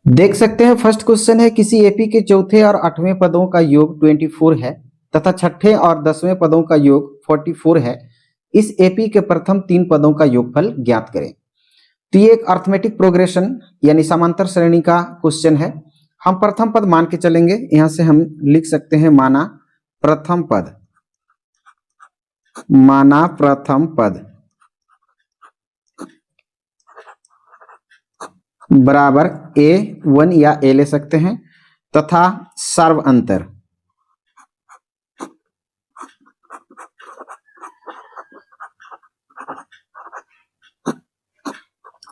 देख सकते हैं फर्स्ट क्वेश्चन है किसी एपी के चौथे और आठवें पदों का योग 24 है तथा छठे और 10वें पदों का योग 44 है। इस एपी के प्रथम 3 पदों का योगफल ज्ञात करें। तो ये एक अर्थमेटिक प्रोग्रेशन यानी समांतर श्रेणी का क्वेश्चन है। हम प्रथम पद मान के चलेंगे। यहां से हम लिख सकते हैं माना प्रथम पद, माना प्रथम पद बराबर A1 या A ले सकते हैं तथा सर्व अंतर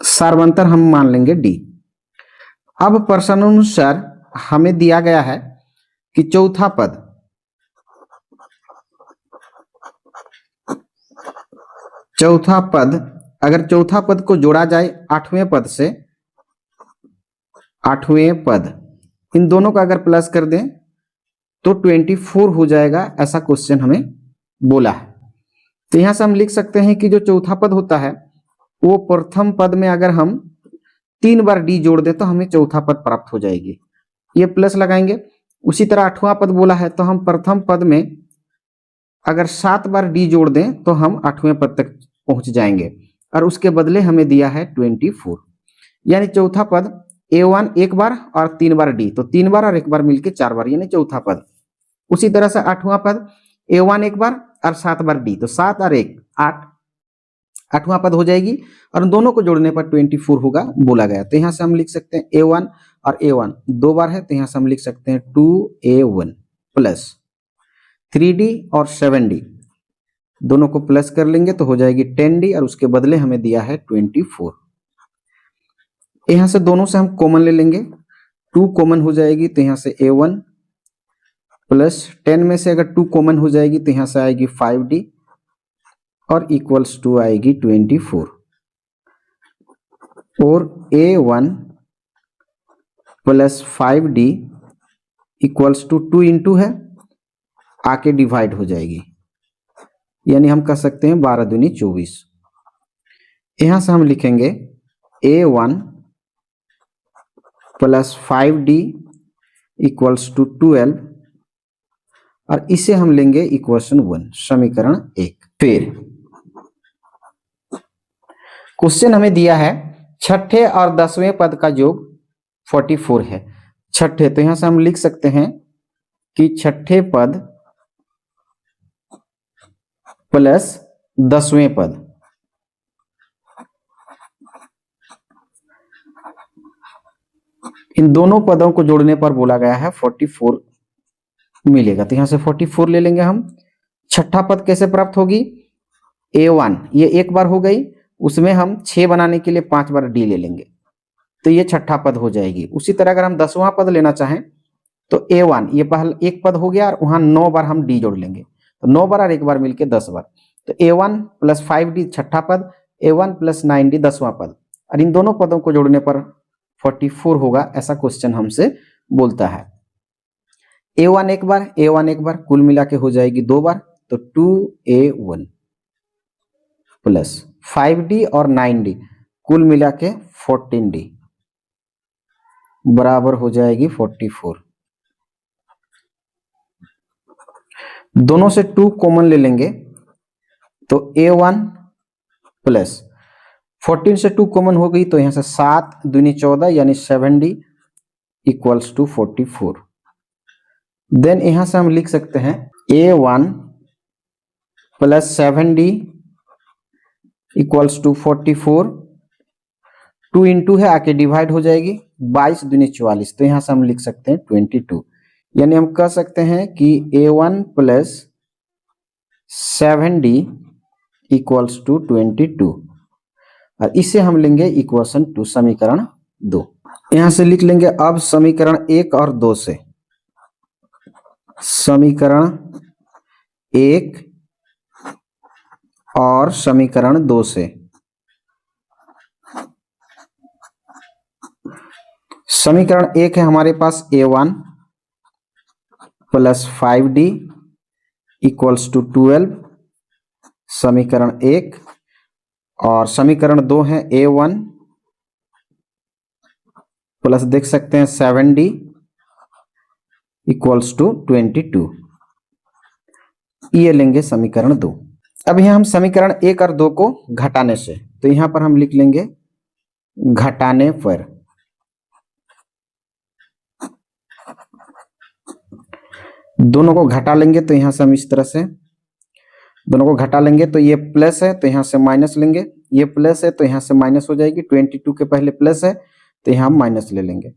सर्वांतर हम मान लेंगे D। अब प्रश्नानुसार हमें दिया गया है कि चौथा पद अगर चौथा पद को जोड़ा जाए आठवें पद से, आठवें पद इन दोनों का अगर प्लस कर दें तो 24 हो जाएगा, ऐसा क्वेश्चन हमें बोला है। तो यहां से हम लिख सकते हैं कि जो चौथा पद होता है वो प्रथम पद में अगर हम 3 बार डी जोड़ दें तो हमें चौथा पद प्राप्त हो जाएगी, ये प्लस लगाएंगे। उसी तरह आठवां पद बोला है तो हम प्रथम पद में अगर 7 बार डी जोड़ दें तो हम आठवें पद तक पहुंच जाएंगे और उसके बदले हमें दिया है 24। यानी चौथा पद A1 एक बार और 3 बार डी, तो 3 बार और 1 बार मिलके 4 बार यानी चौथा पद। उसी तरह से आठवां पद A1 एक बार और 7 बार डी, तो 7 और 1 8, आठवां पद हो जाएगी और दोनों को जोड़ने पर 24 होगा बोला गया। तो यहां से हम लिख सकते हैं A1 और A1 2 बार है तो यहां से हम लिख सकते हैं 2A1 प्लस 3D और 7D, दोनों को प्लस कर लेंगे तो हो जाएगी 10D और उसके बदले हमें दिया है 24। यहां से दोनों से हम कॉमन ले लेंगे, 2 कॉमन हो जाएगी तो यहां से A1 प्लस 10 में से अगर 2 कॉमन हो जाएगी तो यहां से आएगी 5D और इक्वल्स टू आएगी 24। और A1 plus 5D equals to 2 into है आके डिवाइड हो जाएगी, यानी हम कह सकते हैं 12 दूनी 24। यहां से हम लिखेंगे A1 plus 5D equals to 12 और इसे हम लेंगे इक्वेशन 1, समीकरण 1। फिर क्वेश्चन हमें दिया है छठे और 10वें पद का योग 44 है। छठे तो यहां से हम लिख सकते हैं कि छठे पद प्लस 10वें पद, इन दोनों पदों को जोड़ने पर बोला गया है 44 मिलेगा। तो यहां से 44 ले लेंगे हम। छठा पद कैसे प्राप्त होगी, A1 ये एक बार हो गई, उसमें हम 6 बनाने के लिए 5 बार डी ले लेंगे तो ये छठा पद हो जाएगी। उसी तरह अगर हम 10वां पद लेना चाहें तो A1 ये पहला एक पद हो गया और वहां 9 बार हम डी जोड़ लेंगे तो 9 बार और 1 बार मिलके 10 बार, तो A1 प्लस 5D छठा पद, A1 प्लस 9D 10वां पद, और इन दोनों पदों को जोड़ने पर 44 होगा, ऐसा क्वेश्चन हमसे बोलता है। A1 एक बार, A1 एक बार, कुल मिला के हो जाएगी 2 बार, तो 2A1 प्लस 5D और 9D कुल मिला के 14D बराबर हो जाएगी 44। दोनों से 2 कॉमन ले लेंगे तो A1 प्लस 14 से 2 कॉमन हो गई तो यहां से 7 दूनी 14 यानी 7D इक्वल्स टू 44। देन यहां से हम लिख सकते हैं A1 plus 7D equals to 44, 2 into है आके डिवाइड हो जाएगी, 22 दूनी 44, तो यहां से हम लिख सकते हैं 22, यानी हम कह सकते हैं कि A1 plus 7D equals to 22 और इसे हम लेंगे इक्वेशन 2, समीकरण 2। यहां से लिख लेंगे अब समीकरण 1 और 2 से, समीकरण 1 और समीकरण 2 से। समीकरण 1 है हमारे पास A1 plus 5D equals to 12, समीकरण 1, और समीकरण 2 है A1 प्लस देख सकते हैं 7D इक्वल्स टू 22। ये लेंगे समीकरण 2। अब यहाँ हम समीकरण 1 और 2 को घटाने से, तो यहाँ पर हम लिख लेंगे घटाने पर। दोनों को घटा लेंगे तो यहाँ से हम इस तरह से दोनों को घटा लेंगे, तो ये प्लस है तो यहाँ से माइनस लेंगे, ये प्लस है तो यहाँ से माइनस हो जाएगी। 22 के पहले प्लस है तो यहाँ हम माइनस ले लेंगे।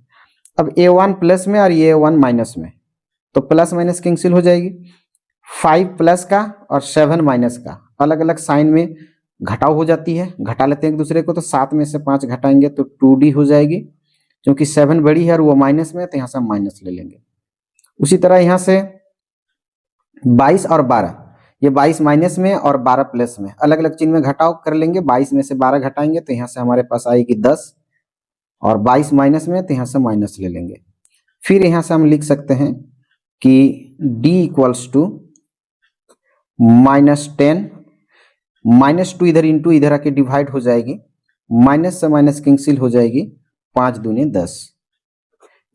अब A1 प्लस में और ये A1 माइनस में, तो प्लस माइनस कैंसिल हो जाएगी। 5 प्लस का और 7 माइनस का अलग अलग साइन में घटाव हो जाती है, घटा लेते हैं एक दूसरे को। तो 7 में से 5 घटाएंगे तो 2D हो जाएगी, क्योंकि 7 बड़ी है और वो माइनस में है तो यहाँ से हम माइनस ले लेंगे। उसी तरह यहाँ से 22 और 12, ये 22 माइनस में और 12 प्लस में अलग अलग चिन्ह में घटाव कर लेंगे। 22 में से 12 घटाएंगे तो यहाँ से हमारे पास आएगी 10, और 22 माइनस में तो यहाँ से माइनस ले लेंगे। फिर यहाँ से हम लिख सकते हैं कि D इक्वल्स टू -10, -2 इधर इंटू इधर आके डिवाइड हो जाएगी, माइनस से माइनस कैंसिल हो जाएगी। 5 दूने 10,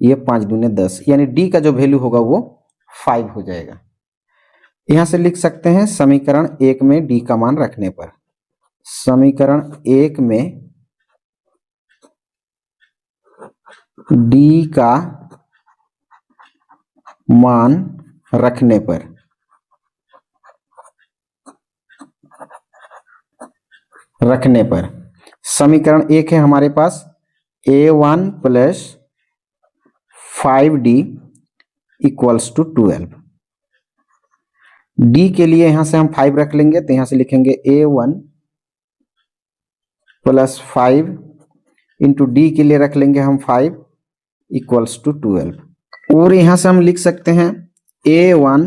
ये 5 दूने 10, यानी D का जो वैल्यू होगा वो 5 हो जाएगा। यहां से लिख सकते हैं समीकरण 1 में D का मान रखने पर, समीकरण 1 में D का मान रखने पर समीकरण 1 है हमारे पास A1 plus 5D equals to 12। D के लिए यहां से हम 5 रख लेंगे, तो यहां से लिखेंगे A1 प्लस 5 इंटू D के लिए रख लेंगे हम 5 इक्वल्स टू 12। और यहां से हम लिख सकते हैं A1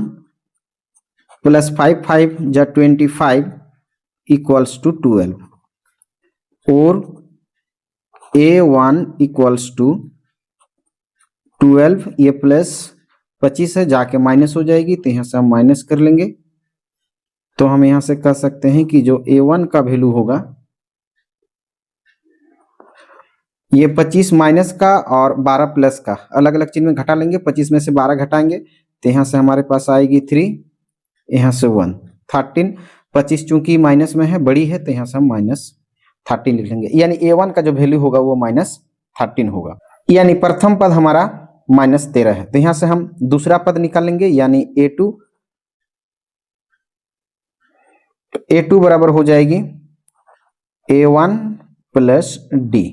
प्लस 5 जा 25 इक्वल्स टू 12, और A1 इक्वल्स टू 12, ये प्लस 25 है जाके माइनस हो जाएगी, तो यहाँ से हम माइनस कर लेंगे। तो हम यहाँ से कह सकते हैं कि जो A1 का वैल्यू होगा, ये 25 माइनस का और 12 प्लस का अलग अलग चिन्ह में घटा लेंगे। 25 में से 12 घटाएंगे तो यहाँ से हमारे पास आएगी 3, यहाँ से 1, 13। 25 चूंकि माइनस में है, बड़ी है, तो यहाँ से हम -13 लिख लेंगे, यानी A1 का जो वैल्यू होगा वो -13 होगा। यानी प्रथम पद हमारा -13 है, तो यहाँ से हम दूसरा पद निकालेंगे, यानी A2 बराबर हो जाएगी A1 प्लस D।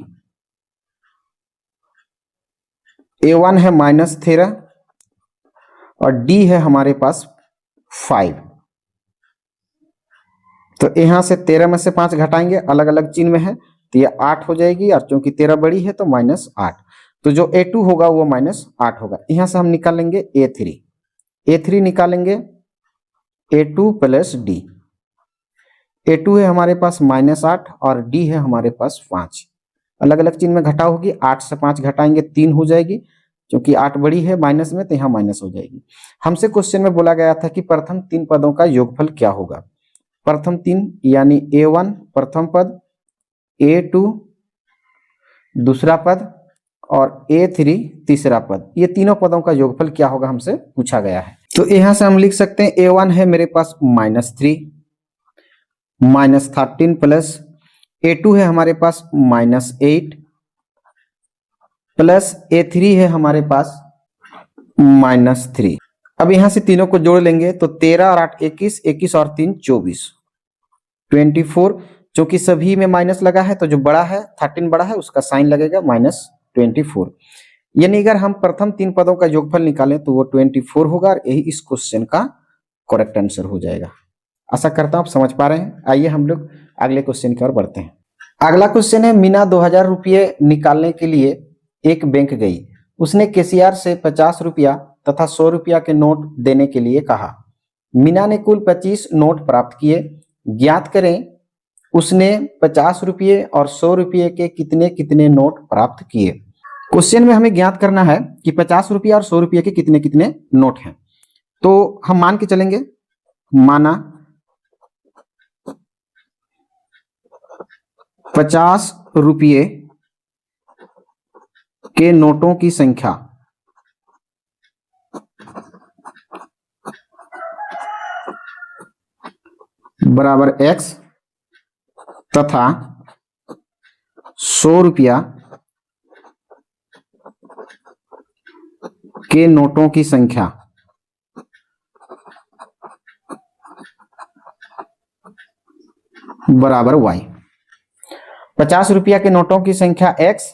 A1 है -13 और D है हमारे पास 5, तो यहाँ से 13 में से 5 घटाएंगे, अलग अलग चिन्ह में है, तो ये 8 हो जाएगी, और चूंकि 13 बड़ी है तो -8, तो जो A2 होगा वो -8 होगा। यहाँ से हम निकालेंगे A3 निकालेंगे A2 प्लस D। A2 है हमारे पास -8 और D है हमारे पास 5, अलग अलग चिन्ह में घटाव होगी। 8 से 5 घटाएंगे 3 हो जाएगी, क्योंकि 8 बड़ी है माइनस में, तो यहाँ माइनस हो जाएगी। हमसे क्वेश्चन में बोला गया था कि प्रथम 3 पदों का योगफल क्या होगा। प्रथम 3 यानी A1 प्रथम पद, A2 दूसरा पद और A3 तीसरा पद, ये तीनों पदों का योगफल क्या होगा हमसे पूछा गया है। तो यहाँ से हम लिख सकते हैं A1 है मेरे पास -3 -13 प्लस A2 है हमारे पास -8 प्लस A3 है हमारे पास -3। अब यहां से तीनों को जोड़ लेंगे तो 13 और 8 21, 21 और 3 24, 24। चूंकि सभी में माइनस लगा है तो जो बड़ा है 13 बड़ा है उसका साइन लगेगा -24, यानी अगर हम प्रथम 3 पदों का योगफल निकालें तो वो 24 होगा, और यही इस क्वेश्चन का करेक्ट आंसर हो जाएगा। आशा करता हूं आप समझ पा रहे हैं। आइए हम लोग अगले क्वेश्चन की ओर बढ़ते हैं। अगला क्वेश्चन है, मीना 2000 रुपये निकालने के लिए एक बैंक गई। उसने कैशियर से 50 रुपया तथा 100 रुपया के नोट देने के लिए कहा। मीना ने कुल 25 नोट प्राप्त किए। ज्ञात करें उसने 50 रुपये और 100 रुपये के कितने कितने नोट प्राप्त किए। क्वेश्चन में हमें ज्ञात करना है कि 50 रुपया और 100 रुपये के कितने कितने नोट हैं। तो हम मान के चलेंगे, माना 50 रुपये के नोटों की संख्या बराबर x तथा 100 रुपया के नोटों की संख्या बराबर y। 50 रुपया के नोटों की संख्या x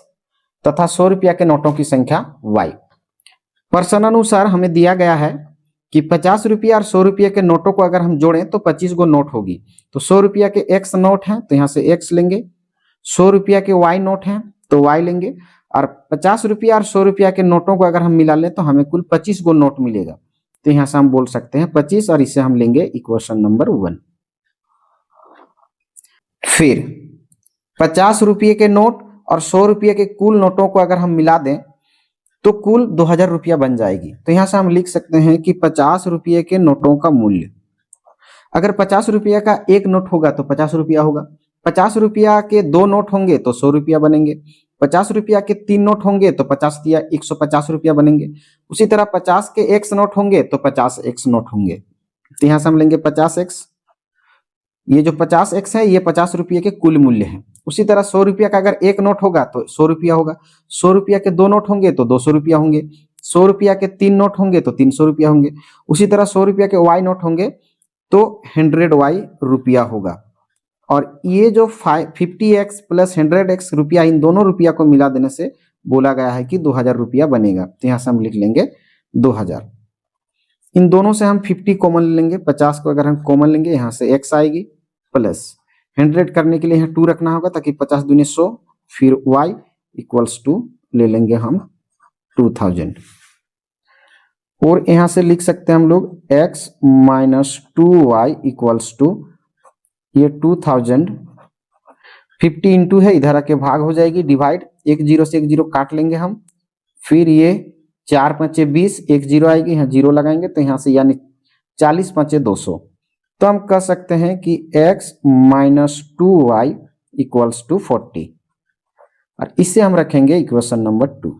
तथा 100 रुपया के नोटों की संख्या y। प्रश्नानुसार हमें दिया गया है कि 50 रुपया और 100 रुपये के नोटों को अगर हम जोड़ें तो 25 गो नोट होगी। तो 100 रुपया के x नोट हैं तो यहाँ से x लेंगे, 100 रुपया के y नोट हैं तो y लेंगे, और 50 रुपया और 100 रुपया के नोटों को अगर हम मिला लें तो हमें कुल 25 गो नोट मिलेगा। तो यहाँ से हम बोल सकते हैं 25 और इसे हम लेंगे इक्वेशन नंबर 1। फिर 50 रुपये के नोट और 100 रुपये के कुल नोटों को अगर हम मिला दें तो कुल 2000 रुपया बन जाएगी। तो यहाँ से हम लिख सकते हैं कि 50 रुपये के नोटों का मूल्य, अगर 50 रुपया का एक नोट होगा तो 50 रुपया होगा, 50 रुपया के 2 नोट होंगे तो 100 रुपया बनेंगे, 50 रुपया के 3 नोट होंगे तो 50 दिया 150 रुपया बनेंगे। उसी तरह 50 के x नोट होंगे तो 50 x नोट होंगे। तो यहाँ से हम लेंगे 50x, ये जो 50x है ये 50 रुपये के कुल मूल्य है। उसी तरह 100 रुपया का अगर एक नोट होगा तो 100 रुपया होगा, 100 रुपया के 2 नोट होंगे तो 200 रुपया होंगे, 100 रुपया के 3 नोट होंगे तो 300 रुपया होंगे। उसी तरह 100 रुपया के y नोट होंगे तो 100y रुपया होगा। और ये जो 50x प्लस 100x रुपया, इन दोनों रुपया को मिला देने से बोला गया है कि 2000 रुपया बनेगा। तो यहाँ से हम लिख लेंगे 2000। इन दोनों से हम 50 कॉमन लेंगे, 50 को अगर हम कॉमन लेंगे यहाँ से x आएगी, प्लस 100 करने के लिए यहाँ 2 रखना होगा ताकि 50 दूनी 100, फिर y इक्वल्स टू ले लेंगे हम 2000। और यहाँ से लिख सकते हैं हम लोग x minus 2y equals to ये 2000, 50 इंटू है इधर आके भाग हो जाएगी, डिवाइड, एक जीरो से एक जीरो काट लेंगे हम, फिर ये 4 5 20, एक जीरो आएगी, यहाँ जीरो लगाएंगे तो यहाँ से यानी 40 5 200। तो हम कह सकते हैं कि x minus 2y equals to 40, और इससे हम रखेंगे इक्वेशन नंबर 2।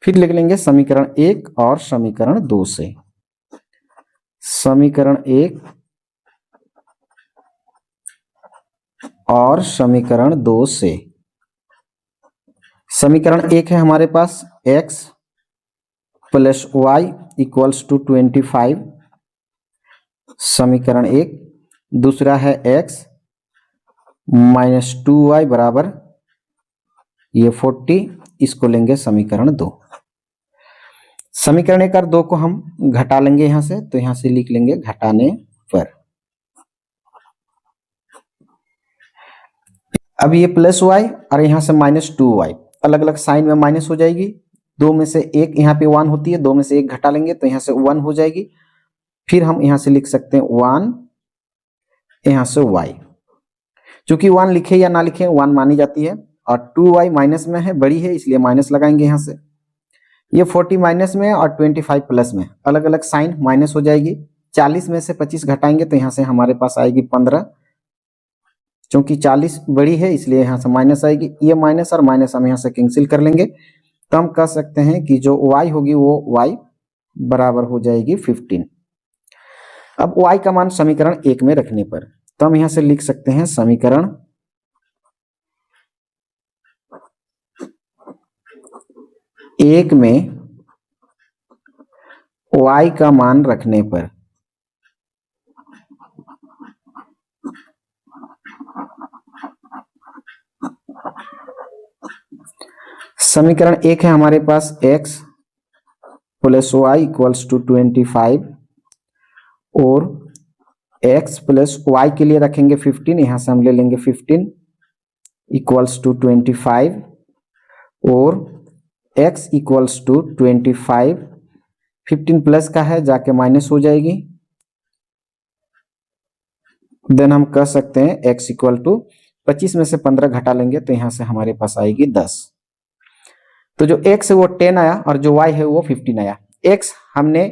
फिर लिख लेंगे समीकरण 1 और समीकरण 2 से। समीकरण 1 और समीकरण 2 से। समीकरण 1 है हमारे पास x plus y equals to 25, समीकरण 1। दूसरा है x माइनस 2y बराबर ये 40, इसको लेंगे समीकरण 2। समीकरण 1 और 2 को हम घटा लेंगे यहाँ से, तो यहाँ से लिख लेंगे घटाने पर। अब ये प्लस y और यहाँ से माइनस 2y, अलग अलग साइन में माइनस हो जाएगी, 2 में से एक यहाँ पे 1 होती है, 2 में से एक घटा लेंगे तो यहाँ से 1 हो जाएगी। फिर हम यहाँ से लिख सकते हैं 1, यहाँ से y, चूंकि 1 लिखे या ना लिखे 1 मानी जाती है, और 2y माइनस में है, बड़ी है, इसलिए माइनस लगाएंगे यहाँ से। ये 40 माइनस में और 25 प्लस में, अलग अलग साइन माइनस हो जाएगी। 40 में से 25 घटाएंगे तो यहाँ से हमारे पास आएगी 15, क्योंकि 40 बड़ी है इसलिए यहाँ से माइनस आएगी। ये माइनस और माइनस हम यहाँ से कैंसिल कर लेंगे, तो हम कह सकते हैं कि जो y होगी वो y बराबर हो जाएगी 15। अब y का मान समीकरण 1 में रखने पर, तो हम यहाँ से लिख सकते हैं समीकरण 1 में y का मान रखने पर समीकरण 1 है हमारे पास x plus y equals to 25, और x प्लस वाई के लिए रखेंगे 15, यहां से हम ले लेंगे 15 इक्वल्स टू 25, और x इक्वल्स टू 25, 15 प्लस का है जाके माइनस हो जाएगी। देन हम कह सकते हैं x इक्वल टू 25 में से 15 घटा लेंगे तो यहां से हमारे पास आएगी 10। तो जो x है वो 10 आया और जो y है वो 15 आया। x हमने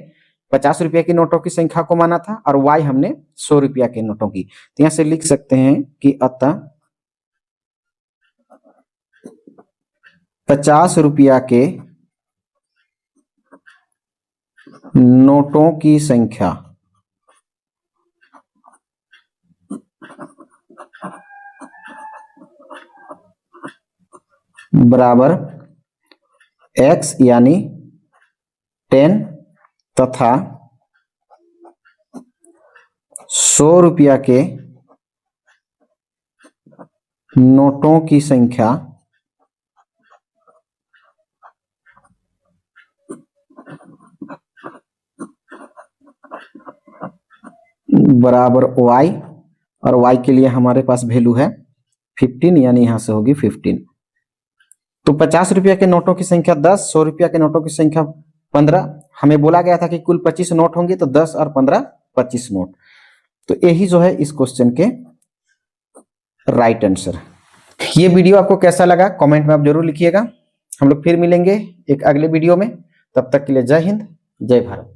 50 रुपया की नोटों की संख्या को माना था और y हमने 100 रुपया के नोटों की। तो यहां से लिख सकते हैं कि अतः 50 रुपया के नोटों की संख्या बराबर x यानी 10 तथा 100 रुपया के नोटों की संख्या बराबर y, और y के लिए हमारे पास वैल्यू है 15, यानी यहां से होगी 15। तो 50 रुपया के नोटों की संख्या 10, 100 रुपया के नोटों की संख्या 15। हमें बोला गया था कि कुल 25 नोट होंगे, तो 10 और 15 25 नोट। तो यही जो है इस क्वेश्चन के राइट आंसर। ये वीडियो आपको कैसा लगा कमेंट में आप जरूर लिखिएगा। हम लोग फिर मिलेंगे एक अगले वीडियो में। तब तक के लिए जय हिंद, जय भारत।